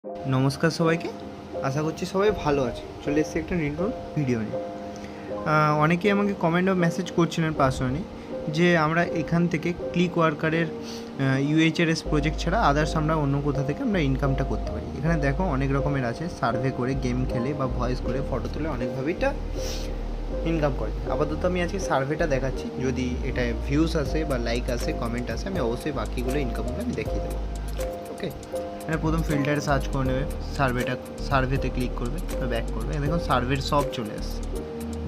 নমস্কার সবাইকে। আশা করছি সবাই ভালো আছে। চলে এসেছি একটা নতুন ভিডিও নিয়ে। অনেকেই আমাকে কমেন্ট বা মেসেজ করছিলেন পার্সোনালি যে আমরা এখান থেকে ক্লিক ওয়ার্কারের ইউএইচআরএস প্রজেক্ট ছাড়া আদার্স আমরা অন্য কোথা থেকে আমরা ইনকামটা করতে পারি। এখানে দেখো অনেক রকমের আছে, সার্ভে করে, গেম খেলে বা ভয়েস করে, ফটো তুলে অনেকভাবেই এটা ইনকাম করে। আপাতত আমি আজকে সার্ভেটা দেখাচ্ছি, যদি এটা ভিউস আসে বা লাইক আসে, কমেন্ট আসে, আমি অবশ্যই বাকিগুলো ইনকামগুলো আমি দেখিয়ে দেবো। ওকে, এখানে প্রথম ফিল্টারে সার্চ করে নেবে, সার্ভেতে ক্লিক করবে, ব্যাক করবে, দেখুন সার্ভের সব চলে আসছে।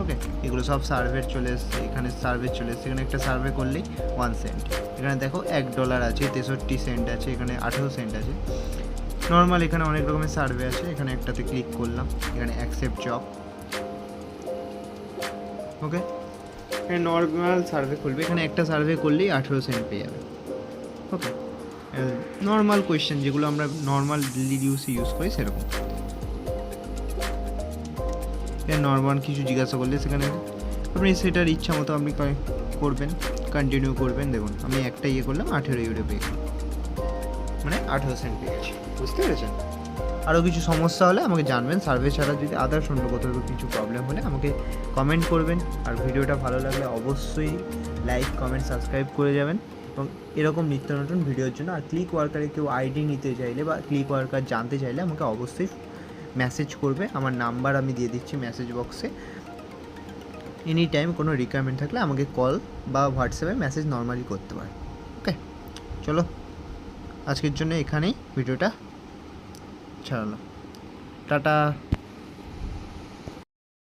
ওকে, এগুলো সব সার্ভের চলে এসছে। এখানে সার্ভে চলে এসছে, এখানে একটা সার্ভে করলেই 1 সেন্ট। এখানে দেখো $1 আছে, 63 সেন্ট আছে, এখানে 18 সেন্ট আছে। নর্মাল এখানে অনেক রকমের সার্ভে আছে। এখানে একটাতে ক্লিক করলাম, এখানে অ্যাকসেপ্ট জব। ওকে, এখানে নর্মাল সার্ভে খুলবে, এখানে একটা সার্ভে করলেই 18 সেন্ট পেয়ে যাবে। ওকে, নর্মাল কোয়েশ্চেন যেগুলো আমরা নর্মাল ডেলি ইউজ করি সেরকম। নর্মাল কিছু জিজ্ঞাসা করলে সেখানে আপনি সেটার ইচ্ছা মতো আপনি করবেন, কন্টিনিউ করবেন। দেখুন আমি একটা করলাম, 18 ইউরো পেয়ে গেলাম, মানে 18 সেন্ট পেয়েছি। বুঝতে পেরেছেন? আরও কিছু সমস্যা হলে আমাকে জানবেন। সার্ভে ছাড়া যদি আদার্স অন্য কোথাও কিছু প্রবলেম হলে আমাকে কমেন্ট করবেন। আর ভিডিওটা ভালো লাগলে অবশ্যই লাইক, কমেন্ট, সাবস্ক্রাইব করে যাবেন। এবং এরকম নিত্য নতুন ভিডিওর জন্য আর ক্লিক ওয়ার্কারে কেউ আইডি নিতে চাইলে বা ক্লিক ওয়ার্কার জানতে চাইলে আমাকে অবশ্যই মেসেজ করবে। আমার নাম্বার আমি দিয়ে দিচ্ছি মেসেজ বক্সে। এনি টাইম কোনো রিকোয়ারমেন্ট থাকলে আমাকে কল বা হোয়াটসঅ্যাপে মেসেজ নর্মালি করতে পারে। ওকে, চলো আজকের জন্য এখানেই ভিডিওটা ছাড়লাম। টাটা।